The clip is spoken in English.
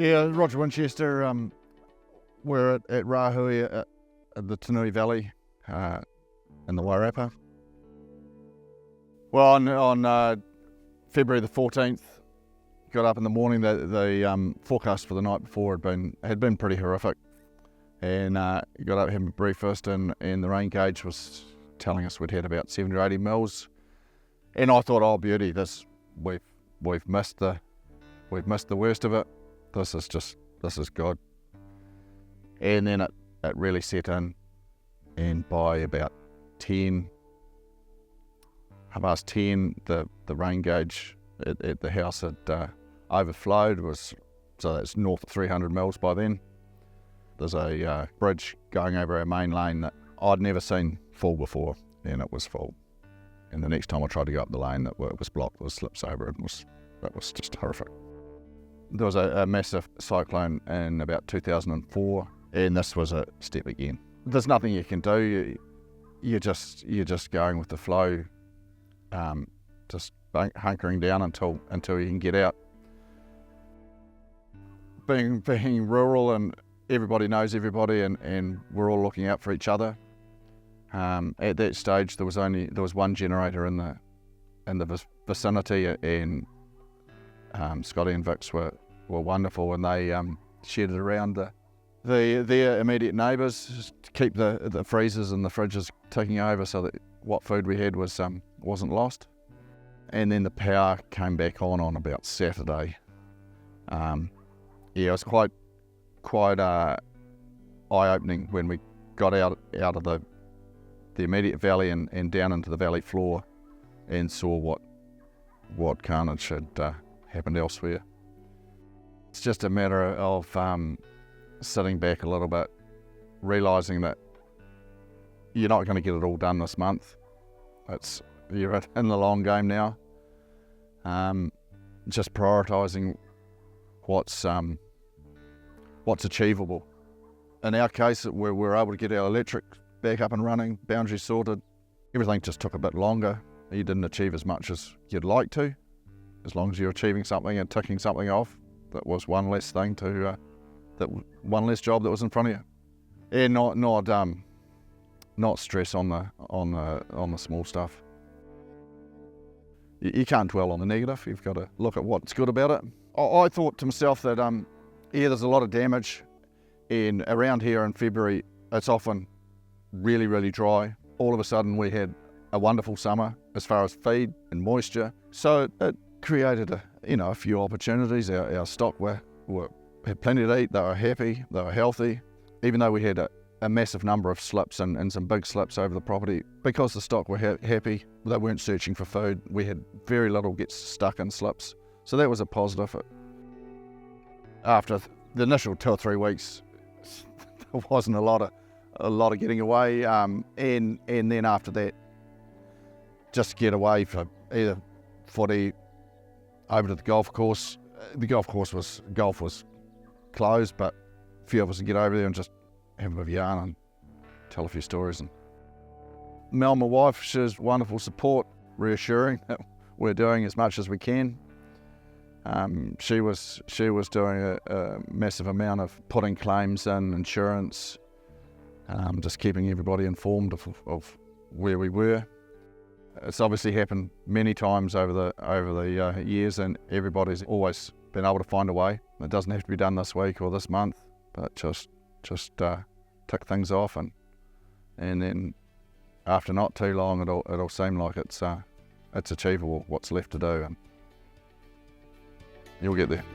Yeah, Roger Winchester. We're at Rahui at the Tanui Valley in the Wairarapa. Well, on February the 14th, got up in the morning. The forecast for the night before had been pretty horrific, and got up having breakfast, and the rain gauge was telling us we'd had about 70 or 80 mils, and I thought, oh beauty, we've missed the worst of it. This is good. And then it really set in, and by about 10, half past 10, the rain gauge at the house had overflowed. So that's north of 300 mils by then. There's a bridge going over our main lane that I'd never seen full before, and it was full. And the next time I tried to go up the lane, it was blocked with slips over it. That was just horrific. There was a massive cyclone in about 2004, and this was a step again. There's nothing you can do. You're just going with the flow, just hunkering down until you can get out. Being rural, and everybody knows everybody, and we're all looking out for each other. At that stage, there was one generator in the vicinity, and Scotty and Vix were wonderful, and they shared it around their immediate neighbours to keep the freezers and the fridges ticking over, so that what food we had wasn't lost. And then the power came back on about Saturday. It was quite eye-opening when we got out of the immediate valley and down into the valley floor, and saw what carnage had happened elsewhere. It's just a matter of sitting back a little bit, realising that you're not going to get it all done this month. You're in the long game now. Just prioritising what's achievable. In our case, we're able to get our electric back up and running, boundaries sorted. Everything just took a bit longer. You didn't achieve as much as you'd like to. As long as you're achieving something and ticking something off, that was one less thing one less job that was in front of you. And not stress on the small stuff. You can't dwell on the negative. You've got to look at what's good about it. I thought to myself that there's a lot of damage, and around here in February it's often really, really dry. All of a sudden we had a wonderful summer as far as feed and moisture, so it created a few opportunities. Our stock had plenty to eat. They were happy, they were healthy. Even though we had a massive number of slips and some big slips over the property, because the stock were happy, they weren't searching for food. We had very little get stuck in slips, so that was a positive. After the initial 2 or 3 weeks, there wasn't a lot of getting away, and then after that, just get away for either footy, over to the golf course. The golf was closed, but a few of us would get over there and just have a bit of yarn and tell a few stories. And Mel, my wife, she's wonderful support, reassuring that we're doing as much as we can. She was doing a massive amount of putting claims in, insurance, just keeping everybody informed of where we were. It's obviously happened many times over the years, and everybody's always been able to find a way. It doesn't have to be done this week or this month, but just tick things off, and then after not too long, it'll seem like it's achievable what's left to do, and you'll get there.